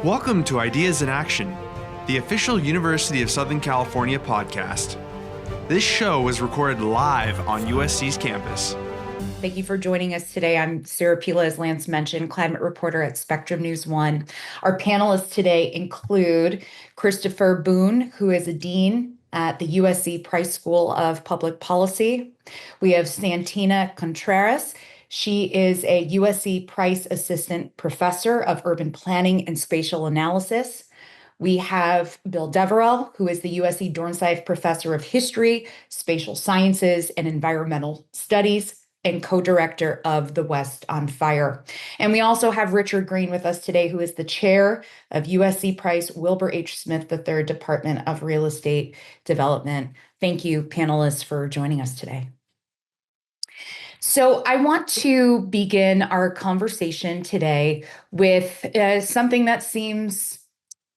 Welcome to Ideas in Action, the official University of Southern California podcast. This show was recorded live on USC's campus. Thank you for joining us today. I'm Sarah Pila, as Lance mentioned, climate reporter at Spectrum News One. Our panelists today include Christopher Boone, who is a dean at the USC Price School of Public Policy. We have Santina Contreras. She is a USC Price Assistant Professor of Urban Planning and Spatial Analysis. We have Bill Deverell, who is the USC Dornsife Professor of History, Spatial Sciences, and Environmental Studies, and co-director of The West on Fire. And we also have Richard Green with us today, who is the chair of USC Price Wilbur H. Smith III Department of Real Estate Development. Thank you, panelists, for joining us today. So I want to begin our conversation today with something that seems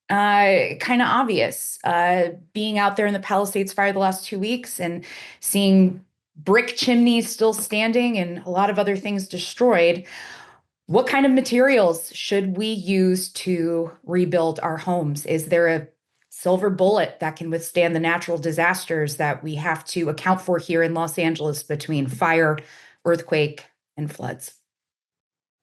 kind of obvious. Being out there in the Palisades Fire the last 2 weeks and seeing brick chimneys still standing and a lot of other things destroyed, what kind of materials should we use to rebuild our homes? Is there a silver bullet that can withstand the natural disasters that we have to account for here in Los Angeles between fire, earthquake, and floods?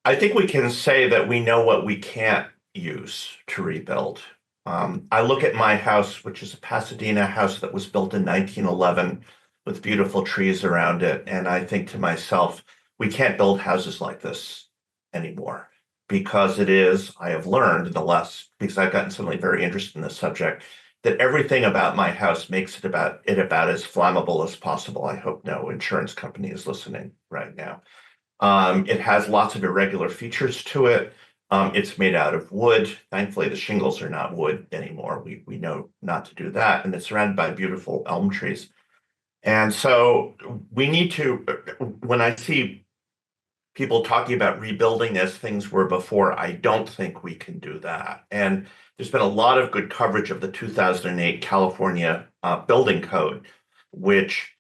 I think we can say that we know what we can't use to rebuild. I look at my house, which is a Pasadena house that was built in 1911 with beautiful trees around it. And I think to myself, we can't build houses like this anymore because I have learned in the last, because I've gotten suddenly very interested in this subject, that everything about my house makes it about as flammable as possible. I hope no insurance company is listening right now. It has lots of irregular features to it. It's made out of wood. Thankfully, the shingles are not wood anymore. We know not to do that. And it's surrounded by beautiful elm trees. And so we need to, when I see people talking about rebuilding as things were before, I don't think we can do that. And there's been a lot of good coverage of the 2008 California Building Code, which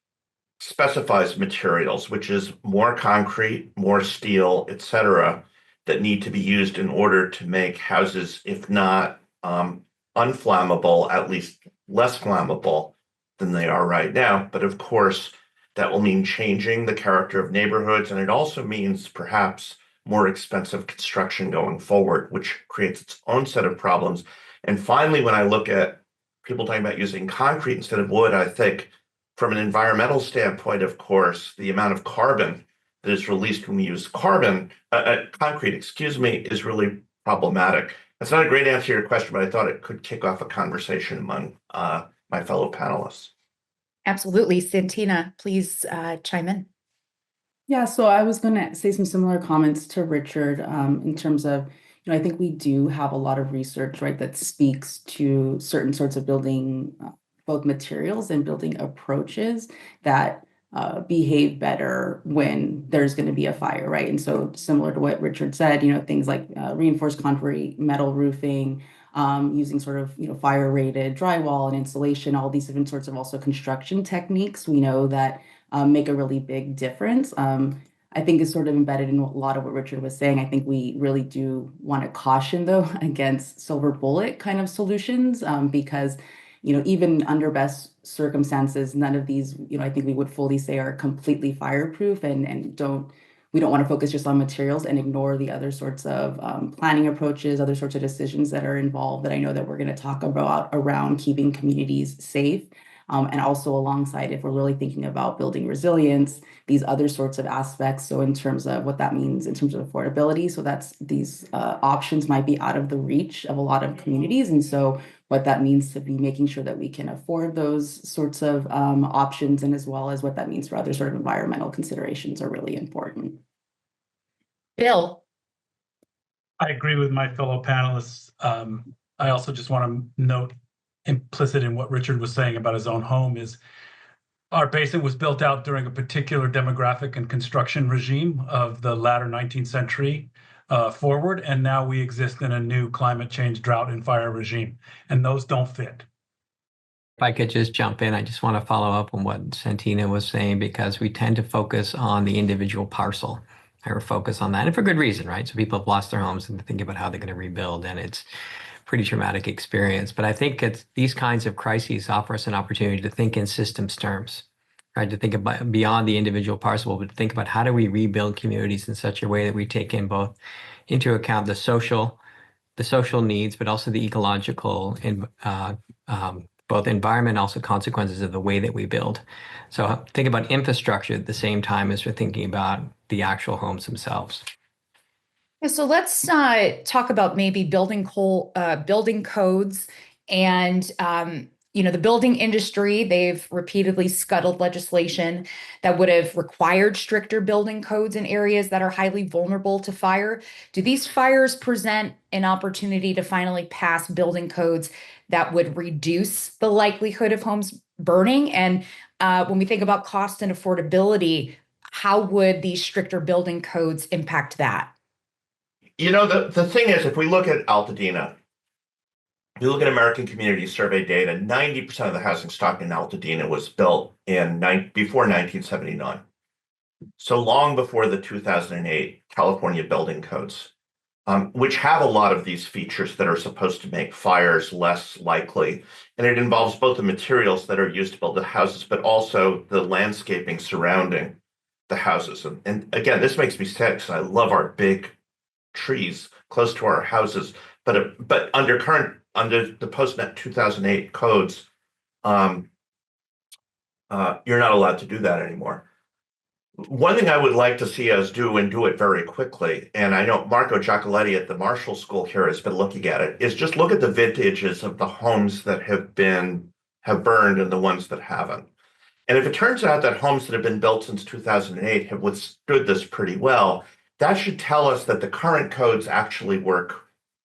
specifies materials, which is more concrete, more steel, et cetera, that need to be used in order to make houses, if not unflammable, at least less flammable than they are right now. But of course, that will mean changing the character of neighborhoods. And it also means perhaps more expensive construction going forward, which creates its own set of problems. And finally, when I look at people talking about using concrete instead of wood, I think from an environmental standpoint, of course, the amount of carbon that is released when we use concrete, is really problematic. That's not a great answer to your question, but I thought it could kick off a conversation among my fellow panelists. Absolutely. Santina, please chime in. Yeah, so I was going to say some similar comments to Richard in terms of, I think we do have a lot of research, right, that speaks to certain sorts of building, both materials and building approaches that behave better when there's going to be a fire, right? And so similar to what Richard said, things like reinforced concrete, metal roofing, using sort of, fire rated drywall and insulation, all these different sorts of also construction techniques, we know that make a really big difference. I think is sort of embedded in a lot of what Richard was saying. I think we really do want to caution, though, against silver bullet kind of solutions, because, even under best circumstances, none of these, I think we would fully say are completely fireproof, and we don't want to focus just on materials and ignore the other sorts of planning approaches, other sorts of decisions that are involved that I know that we're going to talk about around keeping communities safe. And also alongside, if we're really thinking about building resilience, these other sorts of aspects. So in terms of what that means in terms of affordability, so that's these options might be out of the reach of a lot of communities. And so what that means to be making sure that we can afford those sorts of options, and as well as what that means for other sort of environmental considerations are really important. Bill. I agree with my fellow panelists. I also just want to note, implicit in what Richard was saying about his own home, is our basin was built out during a particular demographic and construction regime of the latter 19th century forward, and now we exist in a new climate change, drought, and fire regime, and those don't fit. If I could just jump in, I just want to follow up on what Santina was saying, because we tend to focus on the individual parcel. I focus on that, and for good reason, right? So people have lost their homes and think about how they're going to rebuild, and it's pretty traumatic experience. But I think these kinds of crises offer us an opportunity to think in systems terms, right? To think about beyond the individual parcel, but to think about how do we rebuild communities in such a way that we take in both into account the social needs, but also the ecological and both environment, also consequences of the way that we build. So think about infrastructure at the same time as we're thinking about the actual homes themselves. Yeah, so let's talk about maybe building codes and the building industry. They've repeatedly scuttled legislation that would have required stricter building codes in areas that are highly vulnerable to fire. Do these fires present an opportunity to finally pass building codes that would reduce the likelihood of homes burning? And when we think about cost and affordability, how would these stricter building codes impact that? The thing is, if we look at Altadena, if you look at American Community Survey data, 90% of the housing stock in Altadena was built before 1979. So long before the 2008 California building codes, which have a lot of these features that are supposed to make fires less likely. And it involves both the materials that are used to build the houses, but also the landscaping surrounding the houses. And again, this makes me sad because I love our big trees close to our houses. But under the post-net 2008 codes, you're not allowed to do that anymore. One thing I would like to see us do, and do it very quickly, and I know Marco Giacoletti at the Marshall School here has been looking at it, is just look at the vintages of the homes that have burned and the ones that haven't. And if it turns out that homes that have been built since 2008 have withstood this pretty well, that should tell us that the current codes actually work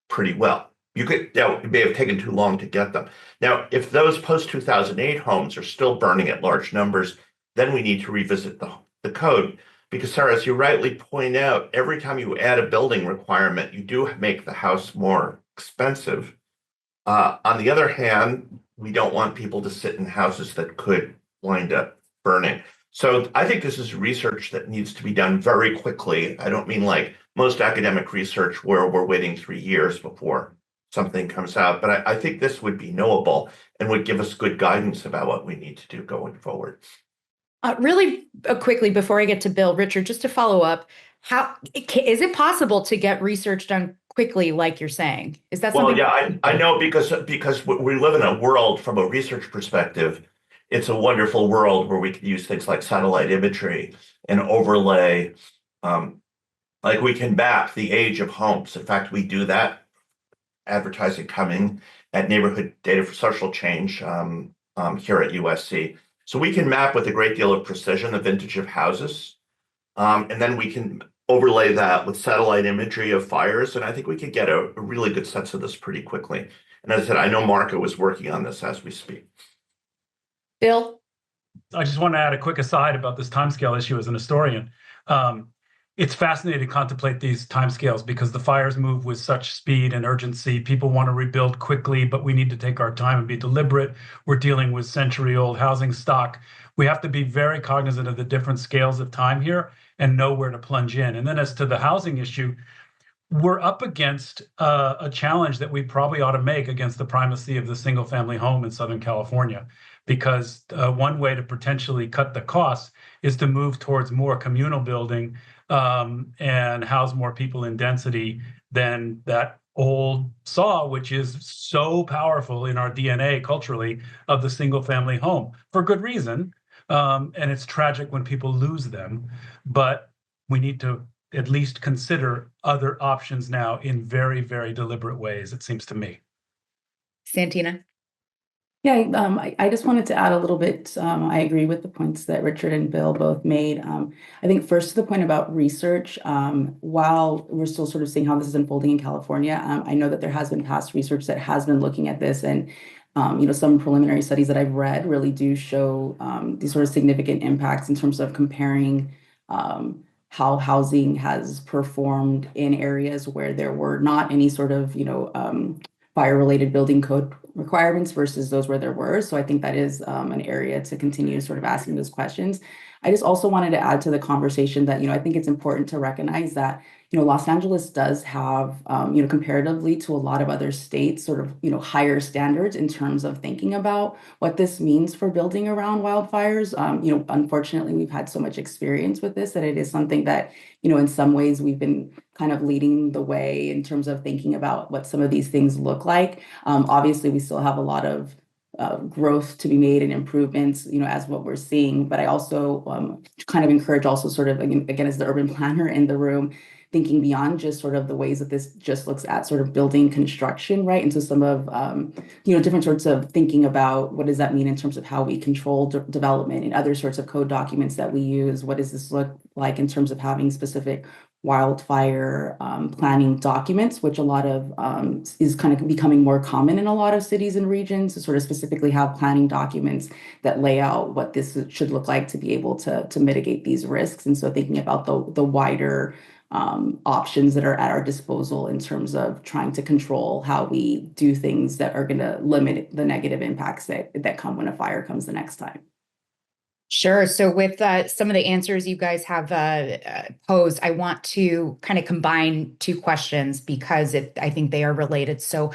pretty well. It may have taken too long to get them. Now, if those post-2008 homes are still burning at large numbers, then we need to revisit the code. Because, Sarah, as you rightly point out, every time you add a building requirement, you do make the house more expensive. On the other hand, we don't want people to sit in houses that could wind up burning. So I think this is research that needs to be done very quickly. I don't mean like most academic research where we're waiting 3 years before something comes out, but I think this would be knowable and would give us good guidance about what we need to do going forward. Really quickly, before I get to Bill, Richard, just to follow up, how is it possible to get research done quickly, like you're saying? Is that something? Well, yeah, I know because we live in a world from a research perspective. It's a wonderful world where we can use things like satellite imagery and overlay. Like we can map the age of homes. In fact, we do that. Advertising coming at Neighborhood Data for Social Change here at USC. So we can map with a great deal of precision the vintage of houses. And then we can overlay that with satellite imagery of fires. And I think we could get a really good sense of this pretty quickly. And as I said, I know Marco is working on this as we speak. Bill? I just want to add a quick aside about this timescale issue as an historian. It's fascinating to contemplate these timescales because the fires move with such speed and urgency. People want to rebuild quickly, but we need to take our time and be deliberate. We're dealing with century-old housing stock. We have to be very cognizant of the different scales of time here and know where to plunge in. And then as to the housing issue, we're up against a challenge that we probably ought to make against the primacy of the single-family home in Southern California, because one way to potentially cut the costs is to move towards more communal building and house more people in density than that old saw, which is so powerful in our DNA culturally, of the single family home for good reason. And it's tragic when people lose them, but we need to at least consider other options now in very, very deliberate ways, it seems to me. Santina? Yeah, I just wanted to add a little bit. I agree with the points that Richard and Bill both made. I think first to the point about research, while we're still sort of seeing how this is unfolding in California, I know that there has been past research that has been looking at this, and some preliminary studies that I've read really do show these sort of significant impacts in terms of comparing how housing has performed in areas where there were not any sort of, fire-related building code requirements versus those where there were. So I think that is an area to continue sort of asking those questions. I just also wanted to add to the conversation that, I think it's important to recognize that, Los Angeles does have, comparatively to a lot of other states, sort of, higher standards in terms of thinking about what this means for building around wildfires. Unfortunately, we've had so much experience with this that it is something that, in some ways we've been kind of leading the way in terms of thinking about what some of these things look like. Obviously, we still have a lot of growth to be made and improvements, as what we're seeing. But I also kind of encourage also sort of, again, as the urban planner in the room, thinking beyond just sort of the ways that this just looks at sort of building construction, right? And so some of, different sorts of thinking about what does that mean in terms of how we control development and other sorts of code documents that we use. What does this look like in terms of having specific wildfire planning documents, which a lot of is kind of becoming more common in a lot of cities and regions to sort of specifically have planning documents that lay out what this should look like to be able to mitigate these risks. And so thinking about the wider options that are at our disposal in terms of trying to control how we do things that are going to limit the negative impacts that come when a fire comes the next time. Sure. So with some of the answers you guys have posed, I want to kind of combine two questions because I think they are related. So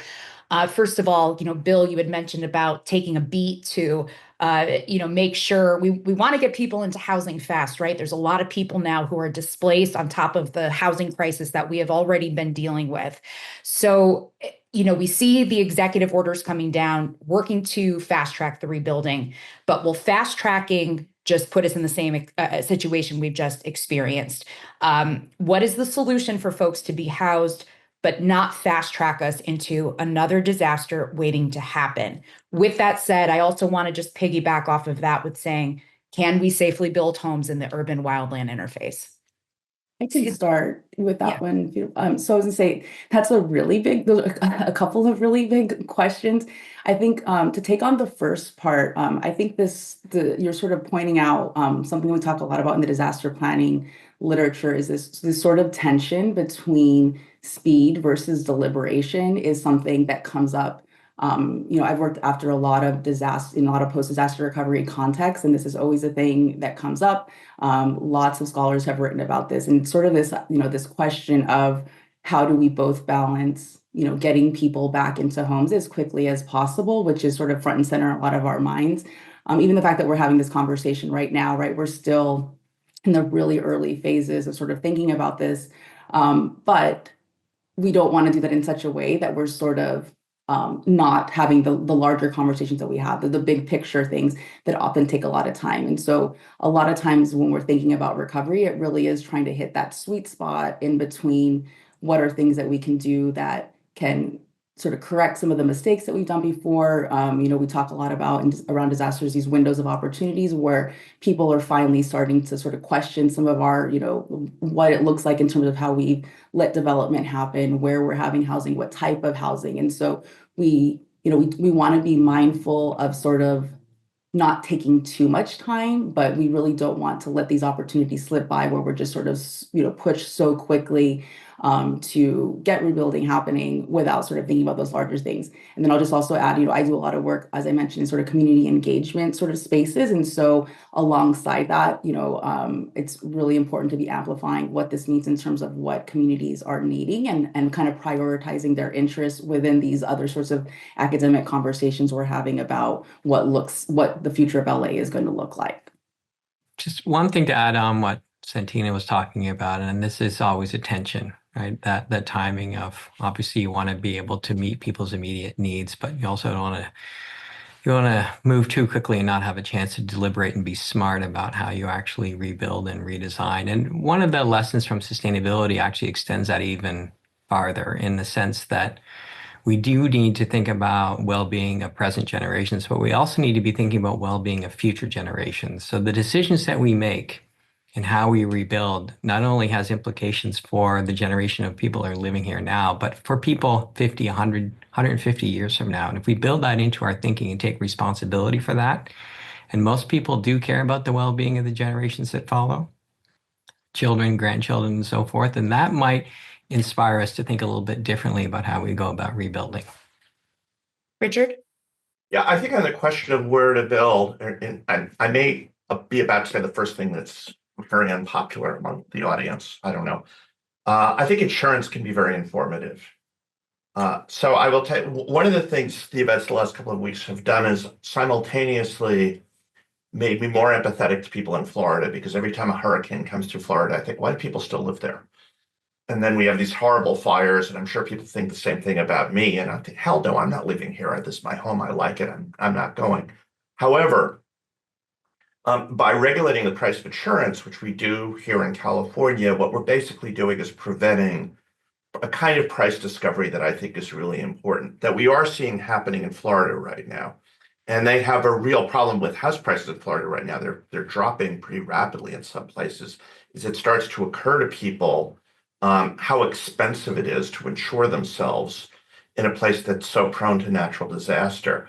first of all, Bill, you had mentioned about taking a beat to, make sure we want to get people into housing fast, right? There's a lot of people now who are displaced on top of the housing crisis that we have already been dealing with. So, we see the executive orders coming down, working to fast track the rebuilding, but will fast tracking just put us in the same situation we've just experienced? What is the solution for folks to be housed but not fast track us into another disaster waiting to happen? With that said, I also want to just piggyback off of that with saying, can we safely build homes in the urban wildland interface? I can start with that one. So I was gonna say that's a couple of really big questions. I think to take on the first part, I think you're sort of pointing out something we talk a lot about in the disaster planning literature is this sort of tension between speed versus deliberation is something that comes up. I've worked after a lot of post-disaster recovery contexts, and this is always a thing that comes up. Lots of scholars have written about this, and sort of this question of how do we both balance, getting people back into homes as quickly as possible, which is sort of front and center in a lot of our minds. Even the fact that we're having this conversation right now, right? We're still in the really early phases of sort of thinking about this, but we don't want to do that in such a way that we're sort of not having the larger conversations that we have, the big picture things that often take a lot of time. And so a lot of times when we're thinking about recovery, it really is trying to hit that sweet spot in between what are things that we can do that can sort of correct some of the mistakes that we've done before. We talk a lot about around disasters, these windows of opportunities where people are finally starting to sort of question some of our, what it looks like in terms of how we let development happen, where we're having housing, what type of housing. And so we want to be mindful of sort of not taking too much time, but we really don't want to let these opportunities slip by where we're just sort of, pushed so quickly to get rebuilding happening without sort of thinking about those larger things. And then I'll just also add, I do a lot of work, as I mentioned, in sort of community engagement sort of spaces. And so alongside that, it's really important to be amplifying what this means in terms of what communities are needing and kind of prioritizing their interests within these other sorts of academic conversations we're having about what the future of LA is going to look like. Just one thing to add on what Santina was talking about, and this is always a tension, right? That timing of, obviously you want to be able to meet people's immediate needs, but you also don't want to move too quickly and not have a chance to deliberate and be smart about how you actually rebuild and redesign. And one of the lessons from sustainability actually extends that even farther in the sense that we do need to think about well-being of present generations, but we also need to be thinking about well-being of future generations. So the decisions that we make and how we rebuild not only has implications for the generation of people that are living here now, but for people 50, 100, 150 years from now. And if we build that into our thinking and take responsibility for that, and most people do care about the well-being of the generations that follow, children, grandchildren, and so forth, and that might inspire us to think a little bit differently about how we go about rebuilding. Richard? Yeah, I think on the question of where to build, and I may be about to say the first thing that's very unpopular among the audience. I don't know. I think insurance can be very informative. So I will tell you, one of the things the events the last couple of weeks have done is simultaneously made me more empathetic to people in Florida, because every time a hurricane comes through Florida, I think, why do people still live there? And then we have these horrible fires, and I'm sure people think the same thing about me. And I think, hell no, I'm not living here. This is my home. I like it. I'm not going. However, by regulating the price of insurance, which we do here in California, what we're basically doing is preventing a kind of price discovery that I think is really important, that we are seeing happening in Florida right now. And they have a real problem with house prices in Florida right now. They're dropping pretty rapidly in some places. Is it starts to occur to people how expensive it is to insure themselves in a place that's so prone to natural disaster.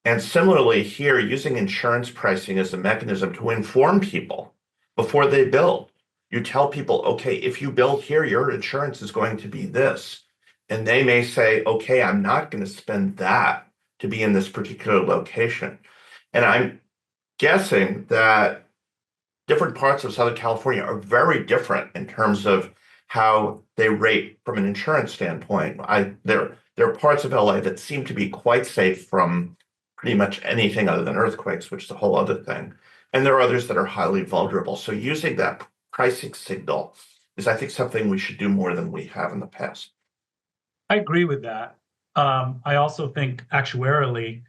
And similarly here, using insurance pricing as a mechanism to inform people before they build. You tell people, okay, if you build here, your insurance is going to be this. And they may say, okay, I'm not going to spend that to be in this particular location. And I'm guessing that different parts of Southern California are very different in terms of how they rate from an insurance standpoint. There are parts of LA that seem to be quite safe from pretty much anything other than earthquakes, which is a whole other thing. And there are others that are highly vulnerable. So using that pricing signal is, I think, something we should do more than we have in the past. I agree with that. I also think actuarially,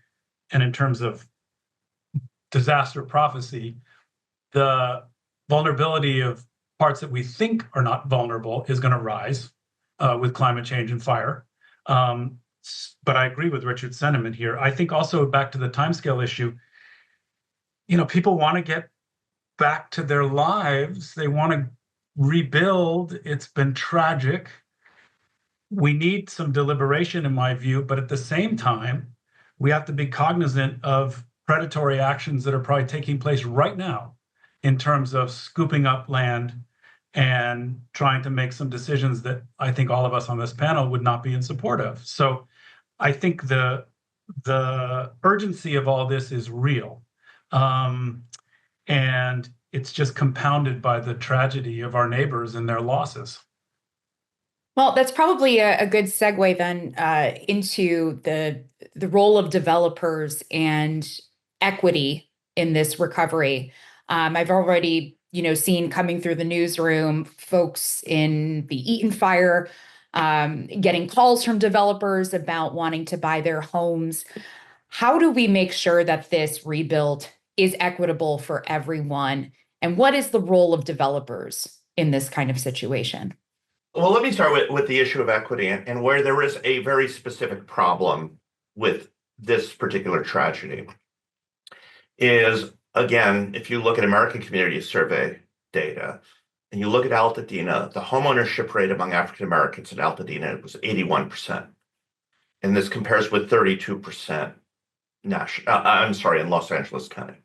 and in terms of disaster prophecy, the vulnerability of parts that we think are not vulnerable is going to rise with climate change and fire. But I agree with Richard's sentiment here. I think also back to the timescale issue, people want to get back to their lives. They want to rebuild. It's been tragic. We need some deliberation, in my view, but at the same time, we have to be cognizant of predatory actions that are probably taking place right now in terms of scooping up land and trying to make some decisions that I think all of us on this panel would not be in support of. So I think the urgency of all this is real. And it's just compounded by the tragedy of our neighbors and their losses. Well, that's probably a good segue then into the role of developers and equity in this recovery. I've already, seen coming through the newsroom, folks in the Eaton fire getting calls from developers about wanting to buy their homes. How do we make sure that this rebuild is equitable for everyone? And what is the role of developers in this kind of situation? Well, let me start with the issue of equity, and where there is a very specific problem with this particular tragedy is, again, if you look at American Community Survey data and you look at Altadena, the homeownership rate among African Americans in Altadena was 81%. And this compares with 32% in Los Angeles County.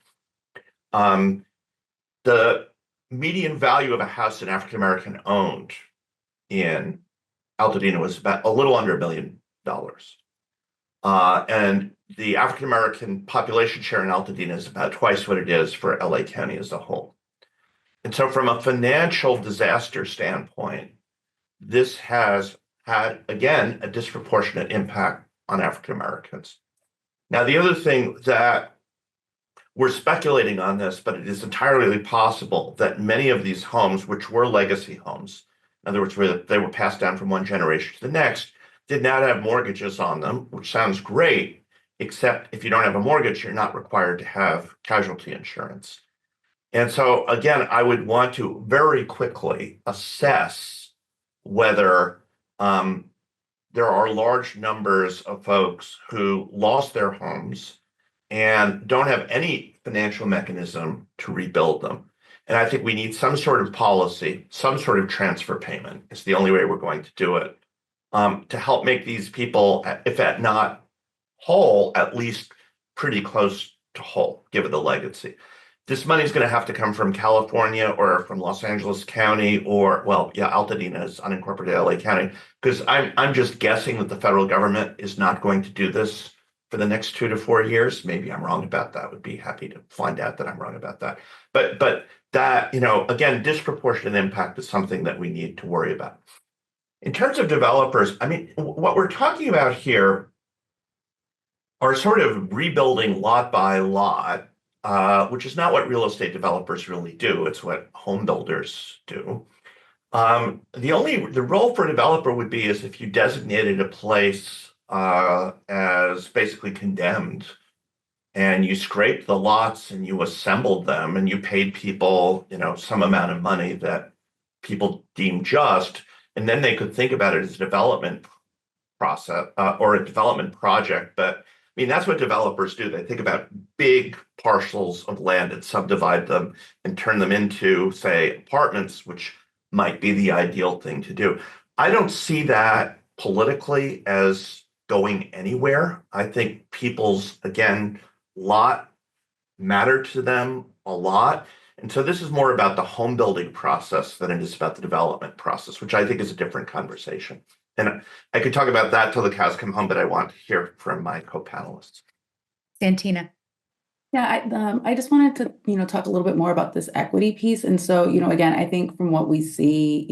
The median value of a house an African American owned in Altadena was about a little under $1 million. And the African American population share in Altadena is about twice what it is for LA County as a whole. And so from a financial disaster standpoint, this has had, again, a disproportionate impact on African Americans. Now, the other thing that we're speculating on this, but it is entirely possible that many of these homes, which were legacy homes, in other words, where they were passed down from one generation to the next, did not have mortgages on them, which sounds great, except if you don't have a mortgage, you're not required to have casualty insurance. And so, again, I would want to very quickly assess whether there are large numbers of folks who lost their homes and don't have any financial mechanism to rebuild them. And I think we need some sort of policy, some sort of transfer payment. It's the only way we're going to do it, to help make these people, if at not whole, at least pretty close to whole, given the legacy. This money is going to have to come from California or from Los Angeles County or, well, yeah, Altadena is unincorporated LA County, because I'm just guessing that the federal government is not going to do this for the next 2 to 4 years. Maybe I'm wrong about that. Would be happy to find out that I'm wrong about that. But that, again, disproportionate impact is something that we need to worry about. In terms of developers, I mean, what we're talking about here are sort of rebuilding lot by lot, which is not what real estate developers really do. It's what home builders do. The role for a developer would be is if you designated a place as basically condemned, and you scraped the lots and you assembled them and you paid people, some amount of money that people deemed just, and then they could think about it as a development process or a development project. But I mean, that's what developers do. They think about big parcels of land and subdivide them and turn them into, say, apartments, which might be the ideal thing to do. I don't see that politically as going anywhere. I think people's, again, lot matter to them a lot. And so this is more about the home building process than it is about the development process, which I think is a different conversation. And I could talk about that till the cows come home, but I want to hear from my co-panelists. Santina. Yeah, I just wanted to, talk a little bit more about this equity piece. And so, again, I think from what we see,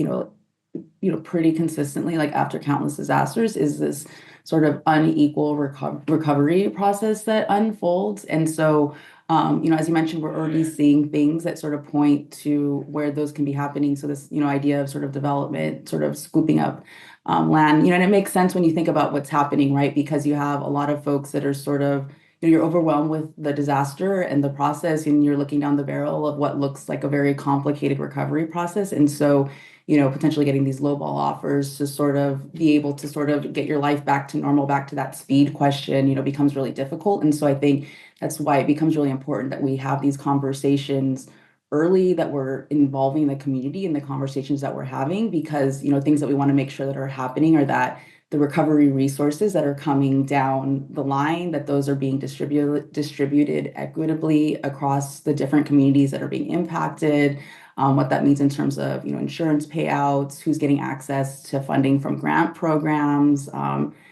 pretty consistently, like after countless disasters, is this sort of unequal recovery process that unfolds. And so, as you mentioned, we're already seeing things that sort of point to where those can be happening. So this, idea of sort of development, sort of scooping up land, and it makes sense when you think about what's happening, right? Because you have a lot of folks that are sort of, you're overwhelmed with the disaster and the process, and you're looking down the barrel of what looks like a very complicated recovery process. And so, potentially getting these lowball offers to sort of be able to sort of get your life back to normal, back to that speed question, becomes really difficult. And so I think that's why it becomes really important that we have these conversations early, that we're involving the community in the conversations that we're having, because, things that we want to make sure that are happening are that the recovery resources that are coming down the line, that those are being distributed equitably across the different communities that are being impacted, what that means in terms of, insurance payouts, who's getting access to funding from grant programs,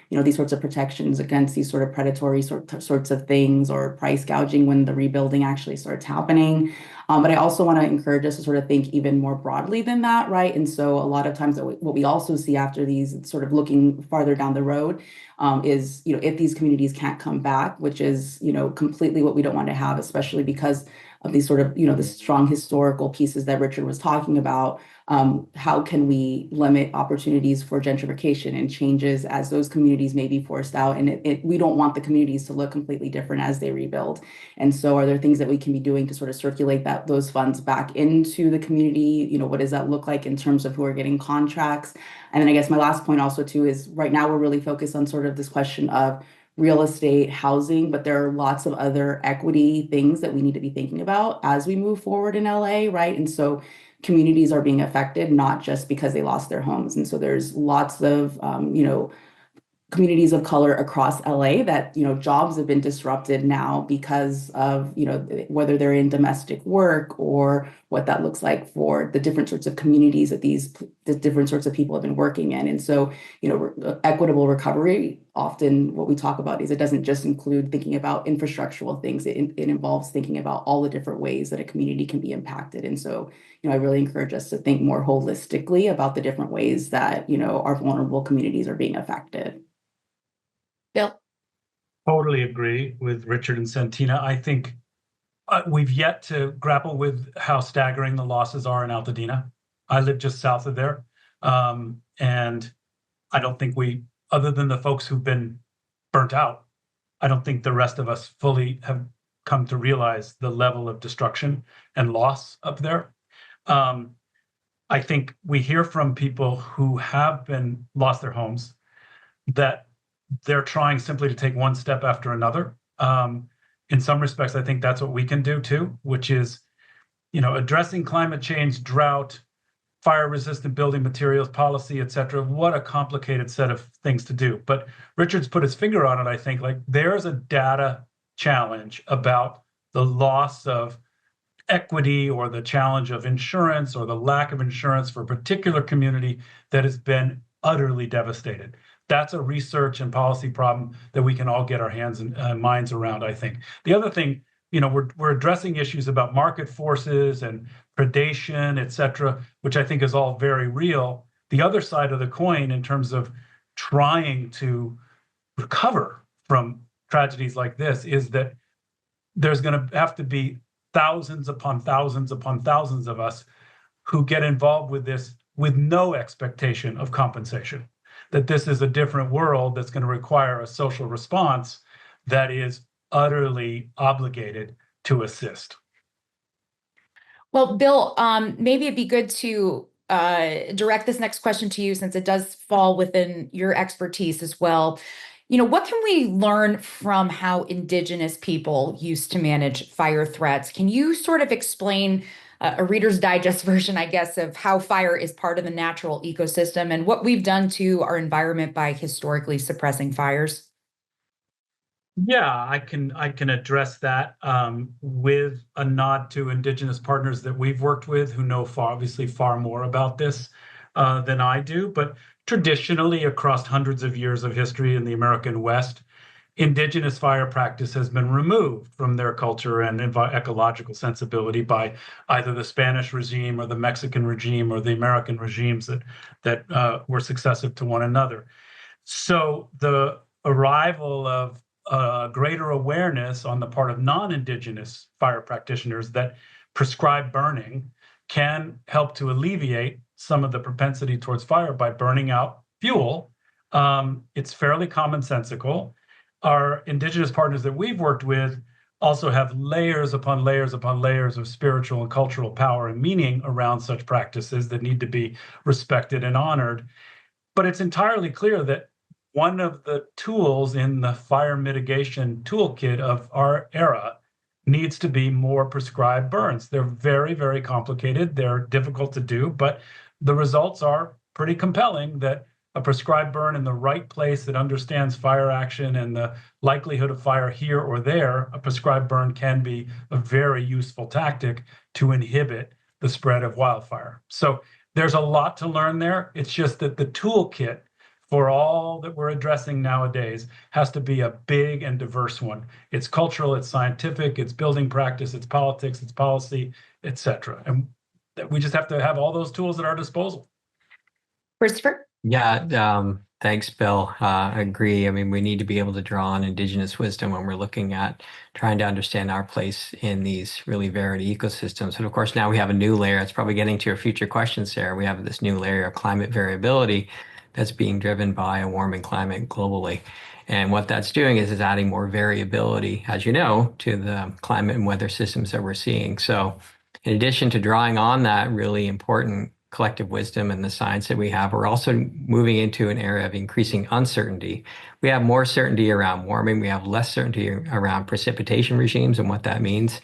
these sorts of protections against these sort of predatory sorts of things, or price gouging when the rebuilding actually starts happening. But I also want to encourage us to sort of think even more broadly than that, right? And so a lot of times what we also see after these, sort of looking farther down the road, is, if these communities can't come back, which is, completely what we don't want to have, especially because of these sort of, the strong historical pieces that Richard was talking about. How can we limit opportunities for gentrification and changes as those communities may be forced out? And we don't want the communities to look completely different as they rebuild. And so are there things that we can be doing to sort of circulate those funds back into the community? What does that look like in terms of who are getting contracts? And then I guess my last point also too is right now we're really focused on sort of this question of real estate, housing, but there are lots of other equity things that we need to be thinking about as we move forward in LA, right? And so communities are being affected, not just because they lost their homes. And so there's lots of, communities of color across LA that, jobs have been disrupted now because of, whether they're in domestic work, or what that looks like for the different sorts of communities that the different sorts of people have been working in. And so, equitable recovery, often what we talk about is it doesn't just include thinking about infrastructural things. It involves thinking about all the different ways that a community can be impacted. And so, I really encourage us to think more holistically about the different ways that, our vulnerable communities are being affected. Bill. Totally agree with Richard and Santina. I think we've yet to grapple with how staggering the losses are in Altadena. I live just south of there. And I don't think other than the folks who've been burnt out, I don't think the rest of us fully have come to realize the level of destruction and loss up there. I think we hear from people who have lost their homes that they're trying simply to take one step after another. In some respects, I think that's what we can do too, which is, addressing climate change, drought, fire-resistant building materials policy, et cetera. What a complicated set of things to do. But Richard's put his finger on it, I think. Like, there's a data challenge about the loss of equity, or the challenge of insurance, or the lack of insurance for a particular community that has been utterly devastated. That's a research and policy problem that we can all get our hands and minds around, I think. The other thing, we're addressing issues about market forces and predation, et cetera, which I think is all very real. the other side of the coin in terms of trying to recover from tragedies like this is that there's going to have to be thousands upon thousands upon thousands of us who get involved with this with no expectation of compensation. That this is a different world that's going to require a social response that is utterly obligated to assist. Well, Bill, maybe it'd be good to direct this next question to you since it does fall within your expertise as well. What can we learn from how Indigenous people used to manage fire threats? Can you sort of explain a Reader's Digest version, I guess, of how fire is part of the natural ecosystem and what we've done to our environment by historically suppressing fires? Yeah, I can address that with a nod to Indigenous partners that we've worked with who know obviously far more about this than I do. But traditionally, across hundreds of years of history in the American West, Indigenous fire practice has been removed from their culture and ecological sensibility by either the Spanish regime or the Mexican regime or the American regimes that were successive to one another. So the arrival of greater awareness on the part of non-Indigenous fire practitioners that prescribed burning can help to alleviate some of the propensity towards fire by burning out fuel. It's fairly commonsensical. Our Indigenous partners that we've worked with also have layers upon layers upon layers of spiritual and cultural power and meaning around such practices that need to be respected and honored. But it's entirely clear that one of the tools in the fire mitigation toolkit of our era needs to be more prescribed burns. They're very, very complicated. They're difficult to do, but the results are pretty compelling that a prescribed burn in the right place that understands fire action and the likelihood of fire here or there, a prescribed burn can be a very useful tactic to inhibit the spread of wildfire. So there's a lot to learn there. It's just that the toolkit for all that we're addressing nowadays has to be a big and diverse one. It's cultural, it's scientific, it's building practice, it's politics, it's policy, etc. And we just have to have all those tools at our disposal. Christopher? Yeah, thanks, Bill. I agree. I mean, we need to be able to draw on Indigenous wisdom when we're looking at trying to understand our place in these really varied ecosystems. And of course, now we have a new layer. It's probably getting to your future questions, Sarah. We have this new layer of climate variability that's being driven by a warming climate globally. And what that's doing is adding more variability, as you know, to the climate and weather systems that we're seeing. So in addition to drawing on that really important collective wisdom and the science that we have, we're also moving into an area of increasing uncertainty. We have more certainty around warming. We have less certainty around precipitation regimes and what that means.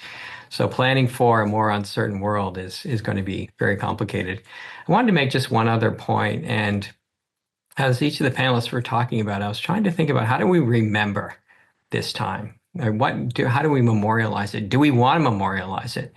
So planning for a more uncertain world is going to be very complicated. I wanted to make just one other point, and as each of the panelists were talking about, I was trying to think about how do we remember this time? Or how do we memorialize it? Do we want to memorialize it?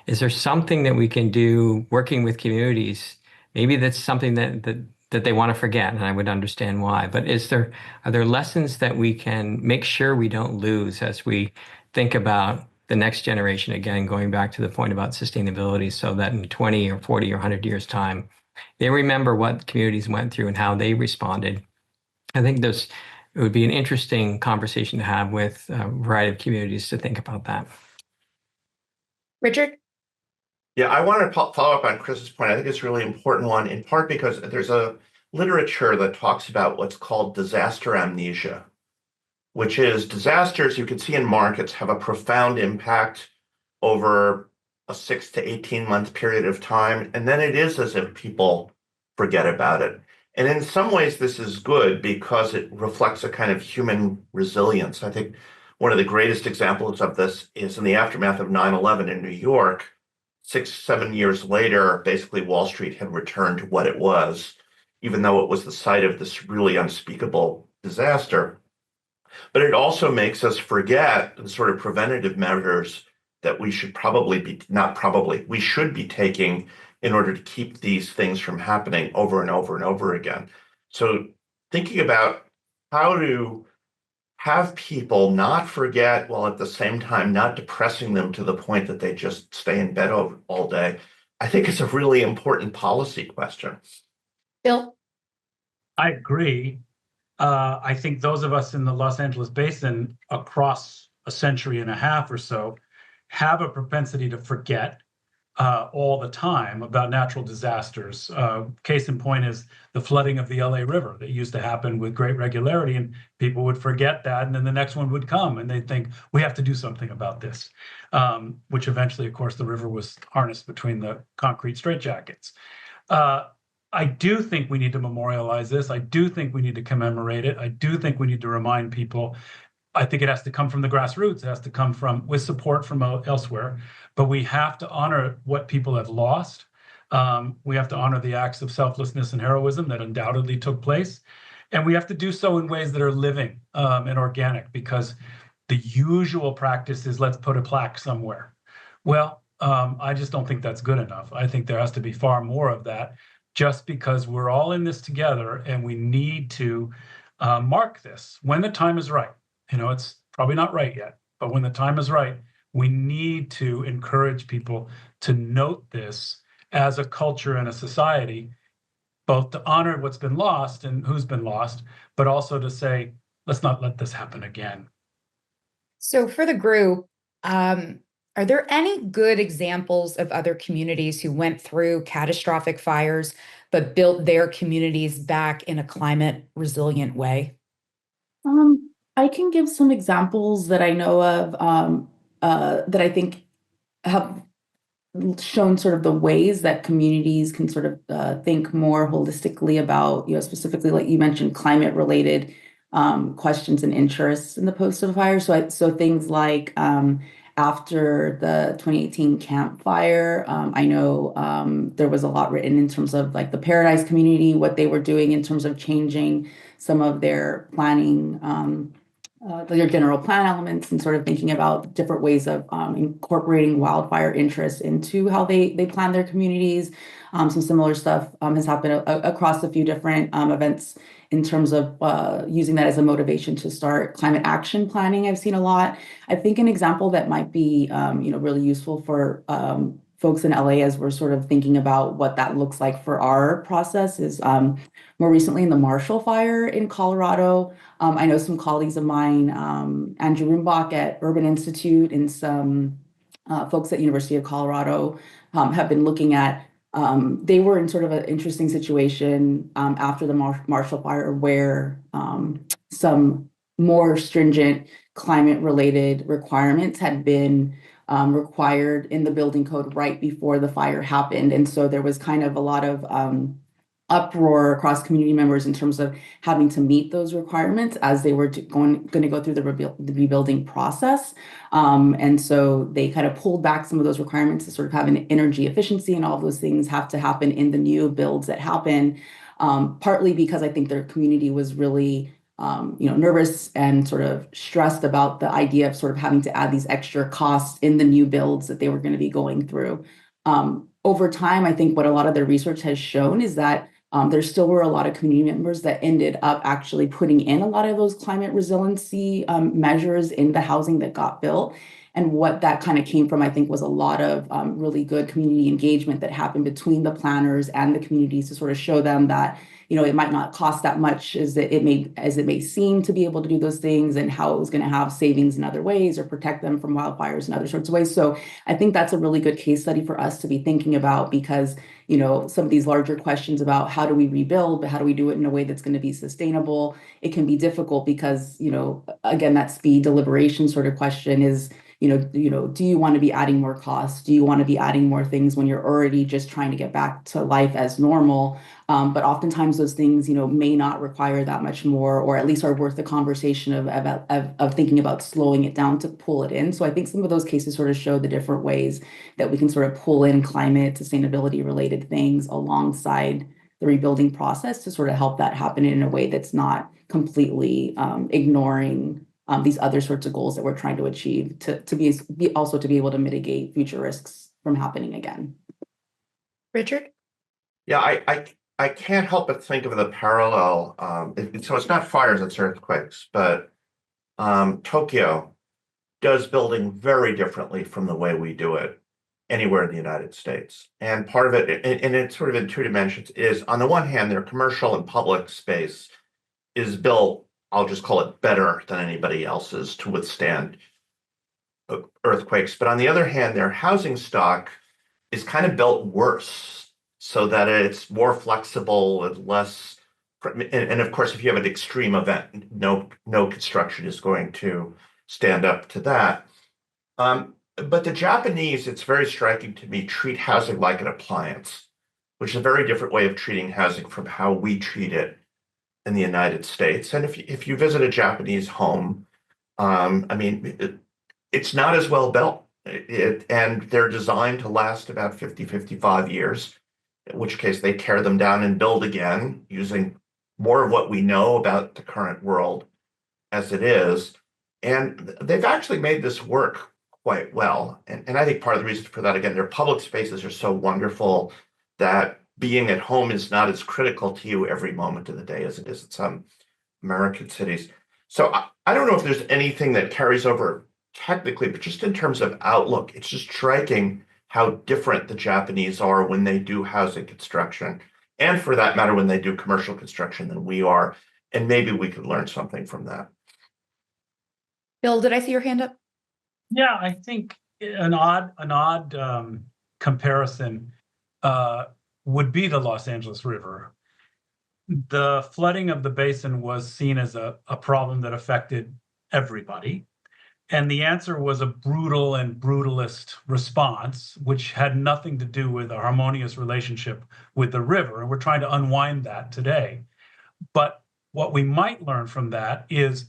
Is there something that we can do working with communities? Maybe that's something that they want to forget, and I would understand why. But are there lessons that we can make sure we don't lose as we think about the next generation? Again, going back to the point about sustainability, so that in 20 or 40 or 100 years' time, they remember what communities went through and how they responded. I think it would be an interesting conversation to have with a variety of communities to think about that. Richard? Yeah, I want to follow up on Chris's point. I think it's a really important one, in part because there's a literature that talks about what's called disaster amnesia, which is disasters you can see in markets have a profound impact over a 6 to 18 month period of time. And then it is as if people forget about it. And in some ways, this is good because it reflects a kind of human resilience. I think one of the greatest examples of this is in the aftermath of 9/11 in New York. 6, 7 years later, basically Wall Street had returned to what it was, even though it was the site of this really unspeakable disaster. But it also makes us forget the sort of preventative measures that we should we should be taking in order to keep these things from happening over and over and over again. So thinking about how to have people not forget while at the same time not depressing them to the point that they just stay in bed all day, I think it's a really important policy question. Bill? I agree. I think those of us in the Los Angeles basin across a century and a half or so have a propensity to forget all the time about natural disasters. Case in point is the flooding of the LA River that used to happen with great regularity, and people would forget that, and then the next one would come, and they'd think, we have to do something about this, which eventually, of course, the river was harnessed between the concrete straitjackets. I do think we need to memorialize this. I do think we need to commemorate it. I do think we need to remind people. I think it has to come from the grassroots. It has to come from with support from elsewhere. But we have to honor what people have lost. We have to honor the acts of selflessness and heroism that undoubtedly took place. And we have to do so in ways that are living and organic, because the usual practice is let's put a plaque somewhere. Well, I just don't think that's good enough. I think there has to be far more of that, just because we're all in this together and we need to mark this when the time is right. It's probably not right yet, but when the time is right, we need to encourage people to note this as a culture and a society, both to honor what's been lost and who's been lost, but also to say, let's not let this happen again. So for the group, are there any good examples of other communities who went through catastrophic fires but built their communities back in a climate resilient way? I can give some examples that I know of that I think have shown sort of the ways that communities can sort of think more holistically about, specifically like you mentioned, climate related questions and interests in the post-fire. So things like after the 2018 Camp Fire, I know there was a lot written in terms of like the Paradise community, what they were doing in terms of changing some of their planning, their general plan elements, and sort of thinking about different ways of incorporating wildfire interests into how they plan their communities. Some similar stuff has happened across a few different events in terms of using that as a motivation to start climate action planning. I've seen a lot. I think an example that might be really useful for folks in LA as we're sort of thinking about what that looks like for our process is more recently in the Marshall Fire in Colorado. I know some colleagues of mine, Andrew Rumbach at Urban Institute and some folks at University of Colorado have been looking at, they were in sort of an interesting situation after the Marshall Fire where some more stringent climate related requirements had been required in the building code right before the fire happened. And so there was kind of a lot of uproar across community members in terms of having to meet those requirements as they were going to go through the rebuilding process. And so they kind of pulled back some of those requirements to sort of have an energy efficiency, and all of those things have to happen in the new builds that happen, partly because I think their community was really nervous and sort of stressed about the idea of sort of having to add these extra costs in the new builds that they were going to be going through. Over time, I think what a lot of their research has shown is that there still were a lot of community members that ended up actually putting in a lot of those climate resiliency measures in the housing that got built. And what that kind of came from, I think, was a lot of really good community engagement that happened between the planners and the communities to sort of show them that, it might not cost that much as it may seem to be able to do those things, and how it was going to have savings in other ways or protect them from wildfires in other sorts of ways. So I think that's a really good case study for us to be thinking about, because, some of these larger questions about how do we rebuild, but how do we do it in a way that's going to be sustainable? It can be difficult because, again, that speed deliberation sort of question is, do you want to be adding more costs? Do you want to be adding more things when you're already just trying to get back to life as normal? But oftentimes those things, may not require that much more, or at least are worth the conversation of thinking about slowing it down to pull it in. So I think some of those cases sort of show the different ways that we can sort of pull in climate sustainability related things alongside the rebuilding process to sort of help that happen in a way that's not completely ignoring these other sorts of goals that we're trying to achieve to be also to be able to mitigate future risks from happening again. Richard? Yeah, I can't help but think of the parallel. So it's not fires, it's earthquakes, but Tokyo does building very differently from the way we do it. anywhere in the United States. And part of it, and it's sort of in two dimensions, is on the one hand, their commercial and public space is built, I'll just call it better than anybody else's to withstand earthquakes. But on the other hand, their housing stock is kind of built worse so that it's more flexible and less. And of course, if you have an extreme event, no construction is going to stand up to that. But the Japanese, it's very striking to me, treat housing like an appliance, which is a very different way of treating housing from how we treat it in the United States. And if you visit a Japanese home, I mean, it's not as well built. And they're designed to last about 50, 55 years, in which case they tear them down and build again using more of what we know about the current world as it is. And they've actually made this work quite well. And I think part of the reason for that, again, their public spaces are so wonderful that being at home is not as critical to you every moment of the day as it is in some American cities. So I don't know if there's anything that carries over technically, but just in terms of outlook, it's just striking how different the Japanese are when they do housing construction, and for that matter, when they do commercial construction than we are. And maybe we could learn something from that. Bill, did I see your hand up? Yeah, I think an odd comparison would be the Los Angeles River. The flooding of the basin was seen as a problem that affected everybody. And the answer was a brutal and brutalist response, which had nothing to do with a harmonious relationship with the river. And we're trying to unwind that today. But what we might learn from that is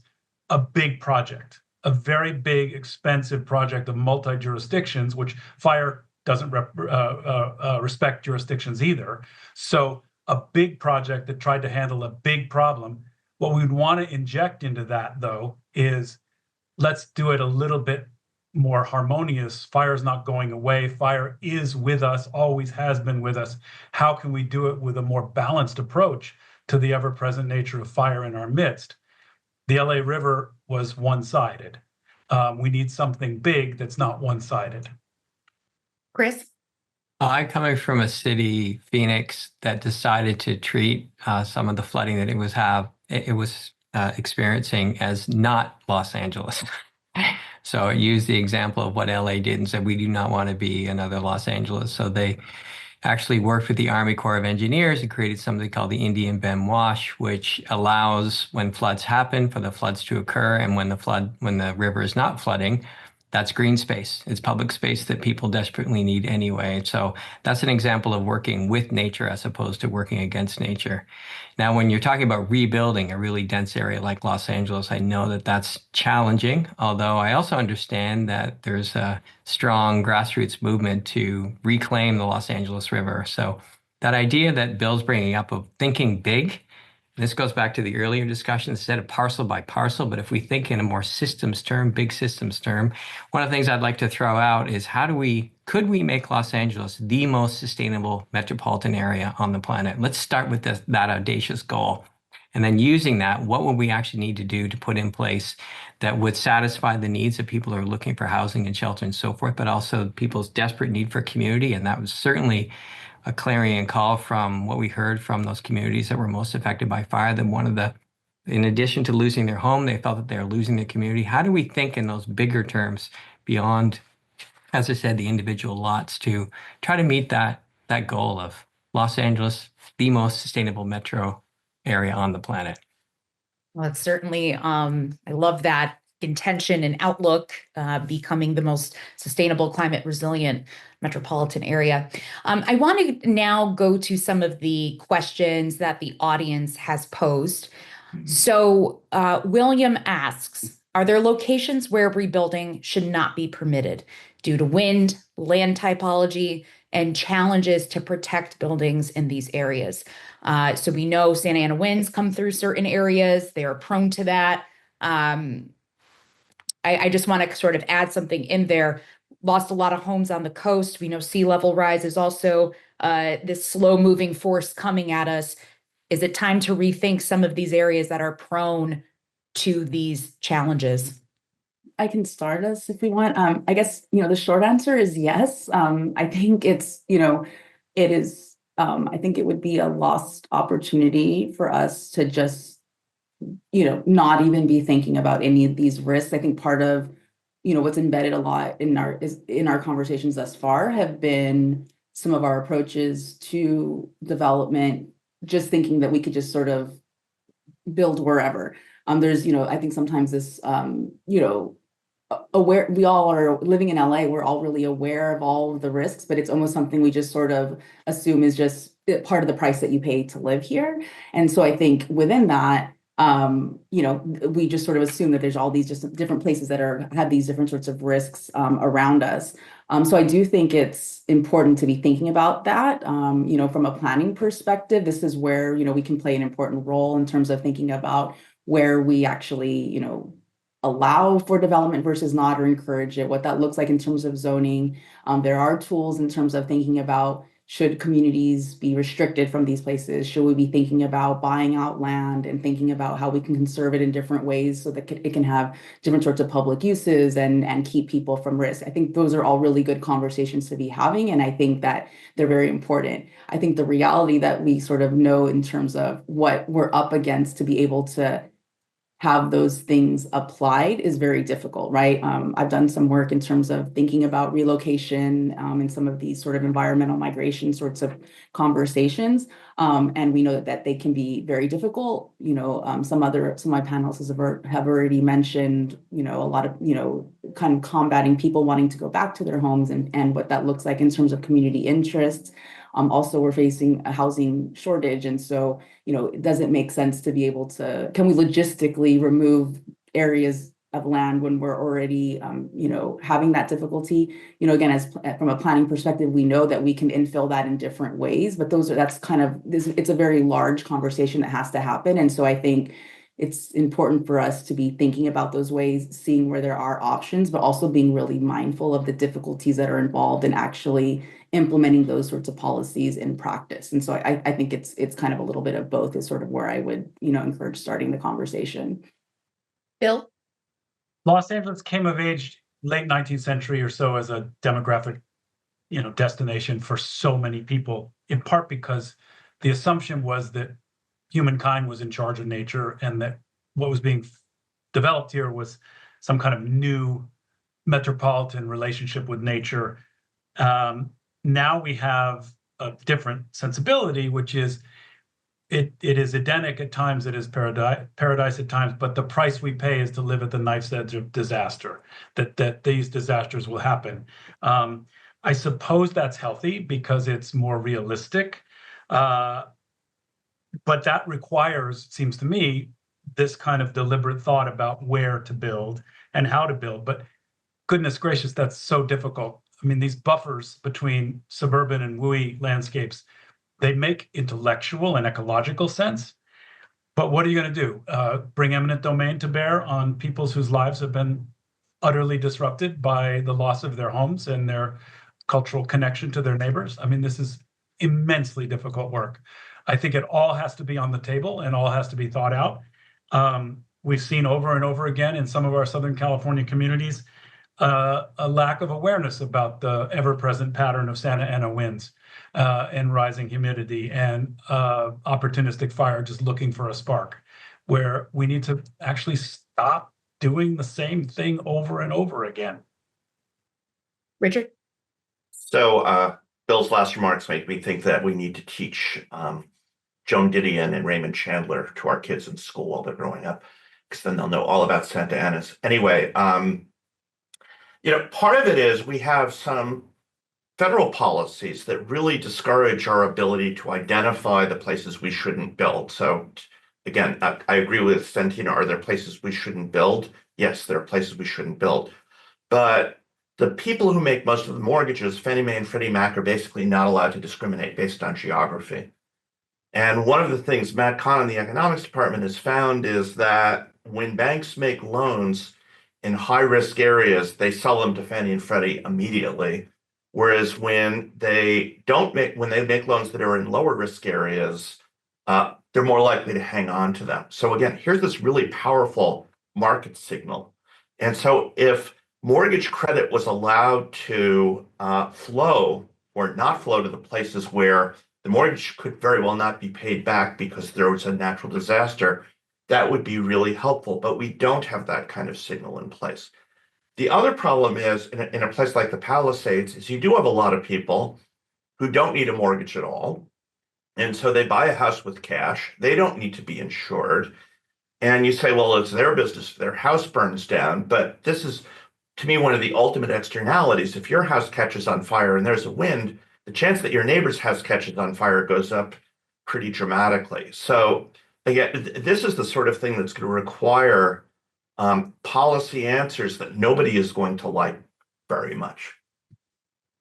a big project, a very big, expensive project of multi-jurisdictions, which fire doesn't respect jurisdictions either. So a big project that tried to handle a big problem. What we'd want to inject into that, though, is let's do it a little bit more harmonious. Fire's not going away. Fire is with us, always has been with us. How can we do it with a more balanced approach to the ever-present nature of fire in our midst? The LA River was one-sided. We need something big that's not one-sided. Chris? I'm coming from a city, Phoenix, that decided to treat some of the flooding that it was experiencing as not Los Angeles. So it used the example of what LA did and said, we do not want to be another Los Angeles. So they actually worked with the Army Corps of Engineers and created something called the Indian Bend Wash, which allows, when floods happen, for the floods to occur. And when the river is not flooding, that's green space. It's public space that people desperately need anyway. So that's an example of working with nature as opposed to working against nature. Now, when you're talking about rebuilding a really dense area like Los Angeles, I know that that's challenging, although I also understand that there's a strong grassroots movement to reclaim the Los Angeles River. So that idea that Bill's bringing up of thinking big, this goes back to the earlier discussion, instead of parcel by parcel, but if we think in a more systems term, big systems term, one of the things I'd like to throw out is could we make Los Angeles the most sustainable metropolitan area on the planet? Let's start with that audacious goal. And then using that, what would we actually need to do to put in place that would satisfy the needs of people who are looking for housing and shelter and so forth, but also people's desperate need for community. And that was certainly a clarion call from what we heard from those communities that were most affected by fire. That in addition to losing their home, they felt that they're losing their community. How do we think in those bigger terms beyond, as I said, the individual lots to try to meet that goal of Los Angeles, the most sustainable metro area on the planet? Well, it's certainly, I love that intention and outlook, becoming the most sustainable, climate resilient metropolitan area. I want to now go to some of the questions that the audience has posed. So William asks, are there locations where rebuilding should not be permitted due to wind, land typology, and challenges to protect buildings in these areas? So we know Santa Ana winds come through certain areas. They are prone to that. I just want to sort of add something in there. Lost a lot of homes on the coast. We know sea level rise is also this slow moving force coming at us. Is it time to rethink some of these areas that are prone to these challenges? can start us if we want. I guess, the short answer is yes. I think it's, it is, I think it would be a lost opportunity for us to just, not even be thinking about any of these risks. I think part of, what's embedded a lot in our conversations thus far have been some of our approaches to development, just thinking that we could just sort of build wherever. There's, I think sometimes this, aware, we all are living in LA, we're all really aware of all of the risks, but it's almost something we just sort of assume is just part of the price that you pay to live here. And so I think within that, we just sort of assume that there's all these just different places that have these different sorts of risks around us. So I do think it's important to be thinking about that. From a planning perspective, this is where, we can play an important role in terms of thinking about where we actually, allow for development versus not, or encourage it, what that looks like in terms of zoning. There are tools in terms of thinking about, should communities be restricted from these places? Should we be thinking about buying out land and thinking about how we can conserve it in different ways so that it can have different sorts of public uses and keep people from risk? I think those are all really good conversations to be having, and I think that they're very important. I think the reality that we sort of know in terms of what we're up against to be able to have those things applied is very difficult, right? I've done some work in terms of thinking about relocation and some of these sort of environmental migration sorts of conversations. And we know that they can be very difficult. Some of my panelists have already mentioned, a lot of, kind of combating people wanting to go back to their homes and what that looks like in terms of community interests. Also, we're facing a housing shortage. And so, it doesn't make sense to be able to, can we logistically remove areas of land when we're already, having that difficulty? Again, from a planning perspective, we know that we can infill that in different ways, but it's a very large conversation that has to happen. And so I think it's important for us to be thinking about those ways, seeing where there are options, but also being really mindful of the difficulties that are involved in actually implementing those sorts of policies in practice. And so I think it's kind of a little bit of both is sort of where I would, encourage starting the conversation. Bill? Los Angeles came of age late 19th century or so as a demographic, destination for so many people, in part because the assumption was that humankind was in charge of nature and that what was being developed here was some kind of new metropolitan relationship with nature. Now we have a different sensibility, which is it is Edenic at times, it is paradise at times, but the price we pay is to live at the knife's edge of disaster, that these disasters will happen. I suppose that's healthy because it's more realistic. But that requires, seems to me, this kind of deliberate thought about where to build and how to build. But goodness gracious, that's so difficult. I mean, these buffers between suburban and WUI landscapes, they make intellectual and ecological sense. But what are you going to do? Bring eminent domain to bear on peoples whose lives have been utterly disrupted by the loss of their homes and their cultural connection to their neighbors? I mean, this is immensely difficult work. I think it all has to be on the table and all has to be thought out. We've seen over and over again in some of our Southern California communities a lack of awareness about the ever-present pattern of Santa Ana winds and rising humidity and opportunistic fire just looking for a spark, where we need to actually stop doing the same thing over and over again. Richard? So Bill's last remarks make me think that we need to teach Joan Didion and Raymond Chandler to our kids in school while they're growing up, because then they'll know all about Santa Anas. Anyway, part of it is we have some federal policies that really discourage our ability to identify the places we shouldn't build. So again, I agree with Santina. Are there places we shouldn't build? Yes, there are places we shouldn't build. But the people who make most of the mortgages, Fannie Mae and Freddie Mac, are basically not allowed to discriminate based on geography. And one of the things Matt Kahn in the economics department has found is that when banks make loans in high-risk areas, they sell them to Fannie and Freddie immediately. Whereas when they make loans that are in lower risk areas, they're more likely to hang on to them. So again, here's this really powerful market signal. And so if mortgage credit was allowed to flow or not flow to the places where the mortgage could very well not be paid back because there was a natural disaster, that would be really helpful. But we don't have that kind of signal in place. The other problem is in a place like the Palisades is you do have a lot of people who don't need a mortgage at all. And so they buy a house with cash. They don't need to be insured. And you say, well, it's their business if their house burns down. But this is, to me, one of the ultimate externalities. If your house catches on fire and there's a wind, the chance that your neighbor's house catches on fire goes up pretty dramatically. So again, this is the sort of thing that's going to require policy answers that nobody is going to like very much.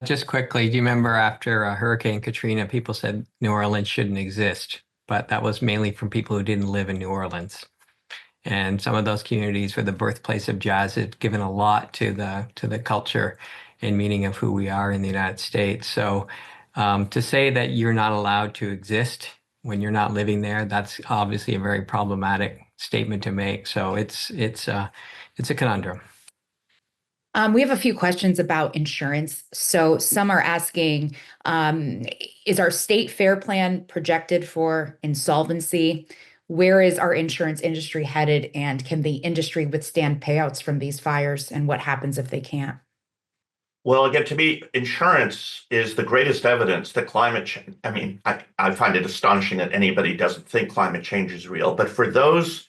Just quickly, do you remember after Hurricane Katrina, people said New Orleans shouldn't exist, but that was mainly from people who didn't live in New Orleans. And some of those communities were the birthplace of jazz. It's given a lot to the culture and meaning of who we are in the United States. So to say that you're not allowed to exist when you're not living there, that's obviously a very problematic statement to make. So it's a conundrum. We have a few questions about insurance. So some are asking, is our state FAIR plan projected for insolvency? Where is our insurance industry headed? And can the industry withstand payouts from these fires? And what happens if they can't? Well, again, to me, insurance is the greatest evidence that climate change. I mean, I find it astonishing that anybody doesn't think climate change is real. But for those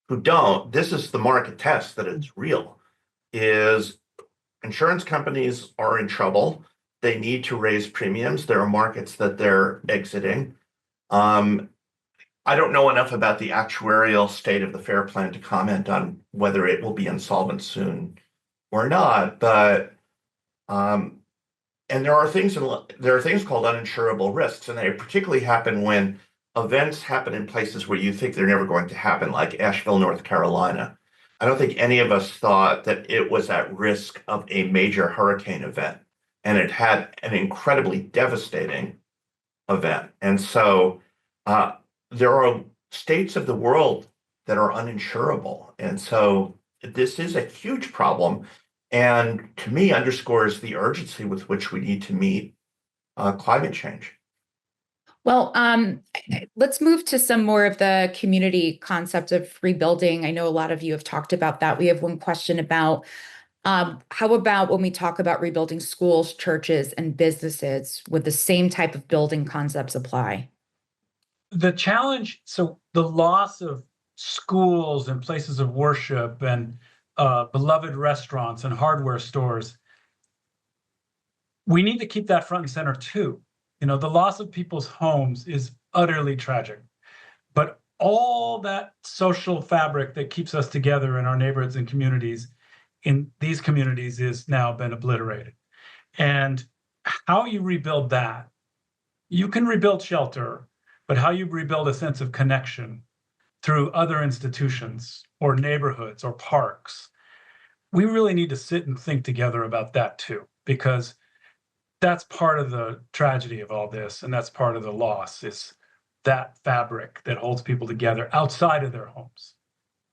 who don't, this is the market test that it's real. Is insurance companies are in trouble. They need to raise premiums. There are markets that they're exiting. I don't know enough about the actuarial state of the FAIR plan to comment on whether it will be insolvent soon or not. But and there are things called uninsurable risks, and they particularly happen when events happen in places where you think they're never going to happen, like Asheville, North Carolina. I don't think any of us thought that it was at risk of a major hurricane event, and it had an incredibly devastating event. And so there are states of the world that are uninsurable. And so this is a huge problem. And to me, underscores the urgency with which we need to meet climate change. Well, let's move to some more of the community concept of rebuilding. I know a lot of you have talked about that. We have one question about how about when we talk about rebuilding schools, churches, and businesses, would the same type of building concepts apply? The challenge, so the loss of schools and places of worship and beloved restaurants and hardware stores, we need to keep that front and center too. You know, the loss of people's homes is utterly tragic, but all that social fabric that keeps us together in our neighborhoods and communities, in these communities, is now been obliterated. And how you rebuild that, you can rebuild shelter, but how you rebuild a sense of connection through other institutions or neighborhoods or parks, we really need to sit and think together about that too, because that's part of the tragedy of all this, and that's part of the loss, is that fabric that holds people together outside of their homes.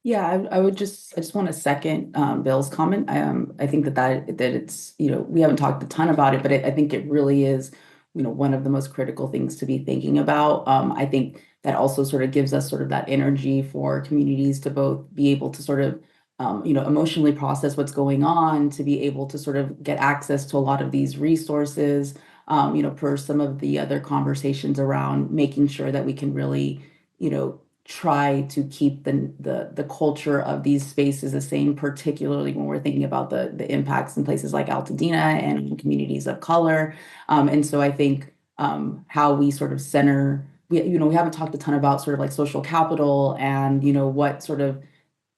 Yeah, I just want to second Bill's comment. I think that it's, we haven't talked a ton about it, but I think it really is, one of the most critical things to be thinking about. I think that also sort of gives us sort of that energy for communities to both be able to sort of, emotionally process what's going on, to be able to sort of get access to a lot of these resources, per some of the other conversations around making sure that we can really, try to keep the culture of these spaces the same, particularly when we're thinking about the impacts in places like Altadena and in communities of color. And so I think how we sort of center, we haven't talked a ton about sort of like social capital and, what sort of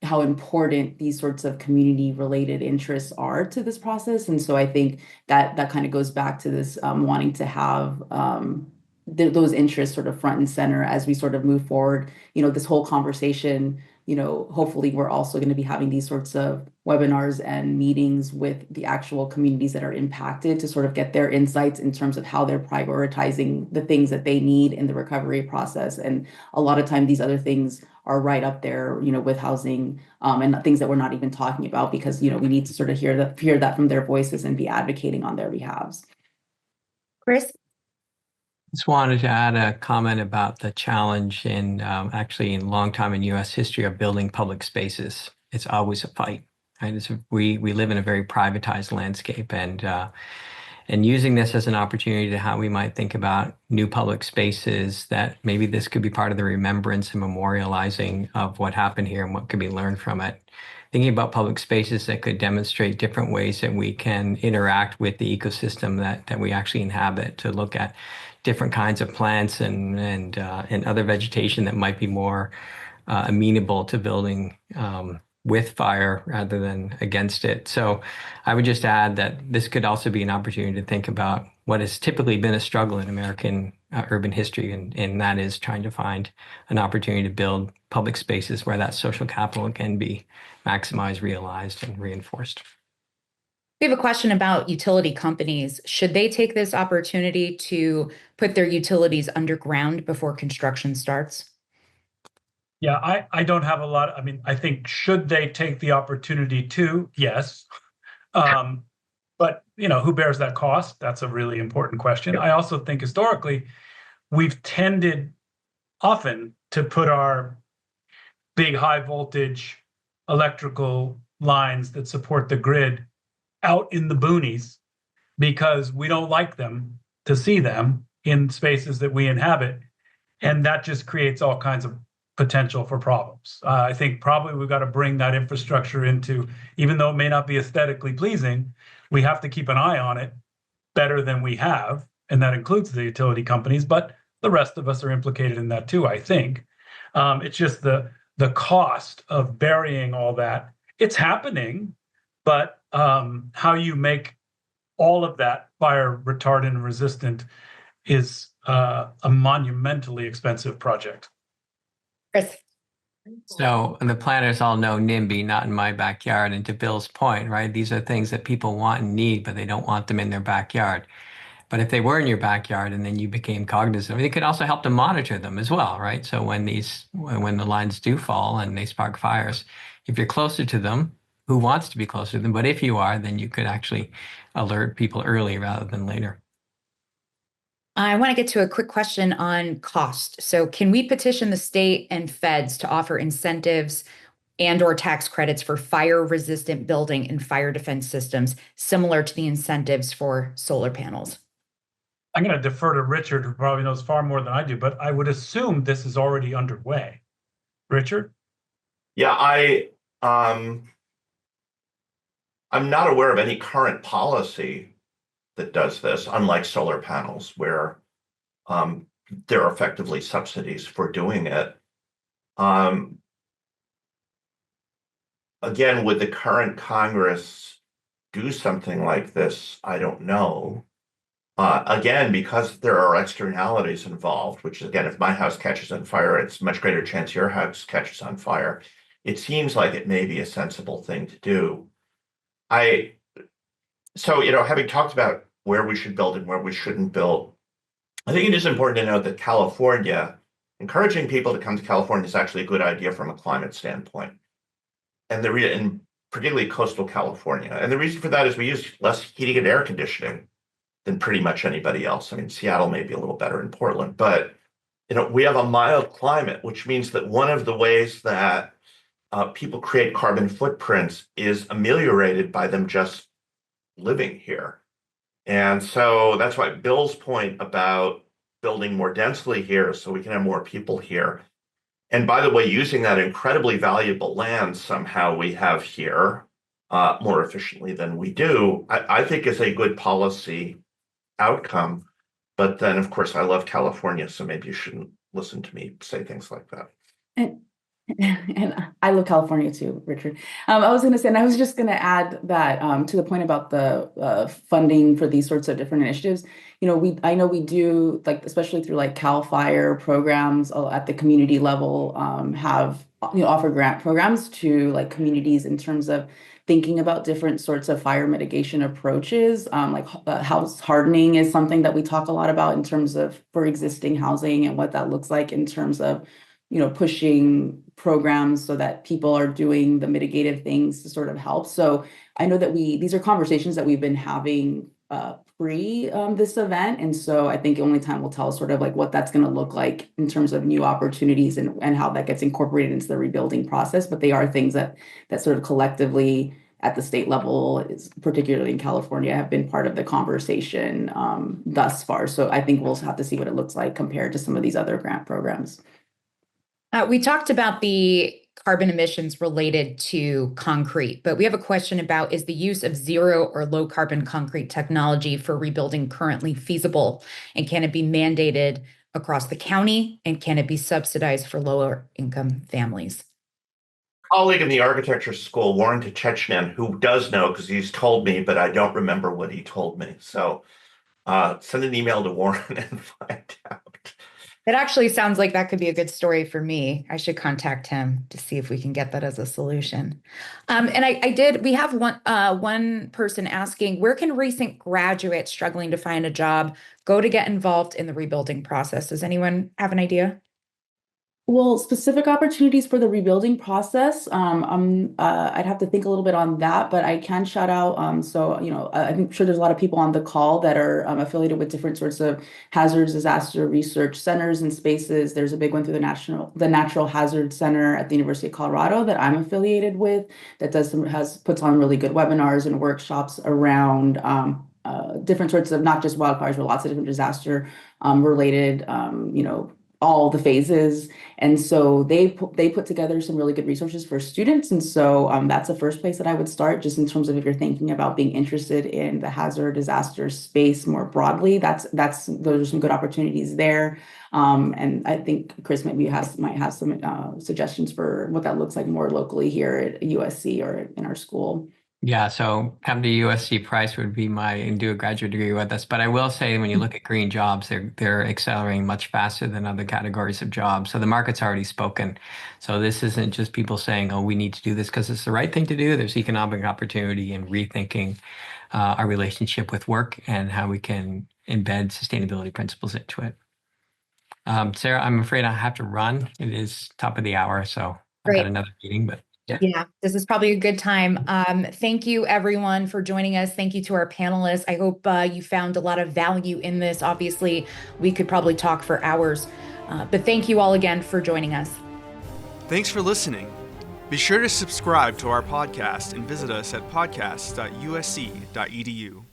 how important these sorts of community related interests are to this process. And so I think that kind of goes back to this wanting to have those interests sort of front and center as we sort of move forward. This whole conversation hopefully we're also going to be having these sorts of webinars and meetings with the actual communities that are impacted to sort of get their insights in terms of how they're prioritizing the things that they need in the recovery process. And a lot of time, these other things are right up there, with housing, and things that we're not even talking about because, we need to sort of hear that from their voices and be advocating on their behalves. Chris? Just wanted to add a comment about the challenge in actually in long time in U.S. history of building public spaces. It's always a fight, right? We live in a very privatized landscape, and using this as an opportunity to how we might think about new public spaces, that maybe this could be part of the remembrance and memorializing of what happened here and what could be learned from it. Thinking about public spaces that could demonstrate different ways that we can interact with the ecosystem that we actually inhabit, to look at different kinds of plants and other vegetation that might be more amenable to building with fire rather than against it. So I would just add that this could also be an opportunity to think about what has typically been a struggle in American urban history, and that is trying to find an opportunity to build public spaces where that social capital can be maximized, realized, and reinforced. We have a question about utility companies. Should they take this opportunity to put their utilities underground before construction starts? Yeah, I don't have a lot. I mean, I think should they take the opportunity to? Yes. But, who bears that cost? That's a really important question. I also think historically, we've tended often to put our big high voltage electrical lines that support the grid out in the boonies because we don't like them to see them in spaces that we inhabit. And that just creates all kinds of potential for problems. I think probably we've got to bring that infrastructure into, even though it may not be aesthetically pleasing, we have to keep an eye on it better than we have. And that includes the utility companies, but the rest of us are implicated in that too, I think. It's just the cost of burying all that. It's happening, but how you make all of that fire retardant and resistant is a monumentally expensive project. Chris? So, and the planners all know NIMBY, not in my backyard. And to Bill's point, right, these are things that people want and need, but they don't want them in their backyard. But if they were in your backyard and then you became cognizant, it could also help to monitor them as well, right? So when the lines do fall and they spark fires, if you're closer to them, who wants to be closer to them? But if you are, then you could actually alert people early rather than later. I want to get to a quick question on cost. So can we petition the state and feds to offer incentives and/or tax credits for fire-resistant building and fire defense systems, similar to the incentives for solar panels? I'm going to defer to Richard, who probably knows far more than I do, but I would assume this is already underway. Richard? Yeah, I'm not aware of any current policy that does this, unlike solar panels, where there are effectively subsidies for doing it. Again, would the current Congress do something like this? I don't know. Again, because there are externalities involved, which again, if my house catches on fire, it's a much greater chance your house catches on fire. It seems like it may be a sensible thing to do. So, having talked about where we should build and where we shouldn't build, I think it is important to note that California, encouraging people to come to California is actually a good idea from a climate standpoint. And and particularly coastal California. And the reason for that is we use less heating and air conditioning than pretty much anybody else. I mean, Seattle may be a little better in Portland, but we have a mild climate, which means that one of the ways that people create carbon footprints is ameliorated by them just living here. And so that's why Bill's point about building more densely here so we can have more people here. And by the way, using that incredibly valuable land somehow we have here more efficiently than we do, I think is a good policy outcome. But then, of course, I love California, so maybe you shouldn't listen to me say things like that. And I love California too, Richard. I was going to say, and I was just going to add that to the point about the funding for these sorts of different initiatives. I know we do, like, especially through like CAL FIRE programs at the community level, have offer grant programs to like communities in terms of thinking about different sorts of fire mitigation approaches. House hardening is something that we talk a lot about in terms of for existing housing and what that looks like in terms of, pushing programs so that people are doing the mitigative things to sort of help. So I know that these are conversations that we've been having pre this event. And so I think only time will tell sort of like what that's going to look like in terms of new opportunities and how that gets incorporated into the rebuilding process. But they are things that sort of collectively at the state level, particularly in California, have been part of the conversation thus far. So I think we'll have to see what it looks like compared to some of these other grant programs. We talked about the carbon emissions related to concrete, but we have a question about, is the use of zero or low carbon concrete technology for rebuilding currently feasible? And can it be mandated across the county? And can it be subsidized for lower income families? Colleague in the architecture school, Warren Tchechnan, who does know because he's told me, but I don't remember what he told me. So send an email to Warren and find out. It actually sounds like that could be a good story for me. I should contact him to see if we can get that as a solution. And we have one person asking, where can recent graduates struggling to find a job go to get involved in the rebuilding process? Does anyone have an idea? Well, specific opportunities for the rebuilding process, I'd have to think a little bit on that, but I can shout out. I'm sure there's a lot of people on the call that are affiliated with different sorts of hazards, disaster research centers and spaces. There's a big one through the Natural Hazard Center at the University of Colorado that I'm affiliated with that puts on really good webinars and workshops around different sorts of not just wildfires, but lots of different disaster related, all the phases. And so they put together some really good resources for students. And so that's the first place that I would start, just in terms of if you're thinking about being interested in the hazard disaster space more broadly, those are some good opportunities there. And I think Chris might have some suggestions for what that looks like more locally here at USC or in our school. Yeah, so come to USC Price would be and do a graduate degree with us. But I will say when you look at green jobs, they're accelerating much faster than other categories of jobs. So the market's already spoken. So this isn't just people saying, oh, we need to do this because it's the right thing to do. There's economic opportunity in rethinking our relationship with work and how we can embed sustainability principles into it. Sarah, I'm afraid I have to run. It is top of the hour, so I've got another meeting, but yeah, this is probably a good time. Thank you, everyone, for joining us. Thank you to our panelists. I hope you found a lot of value in this. Obviously, we could probably talk for hours, but thank you all again for joining us. Thanks for listening. Be sure to subscribe to our podcast and visit us at podcast.usc.edu.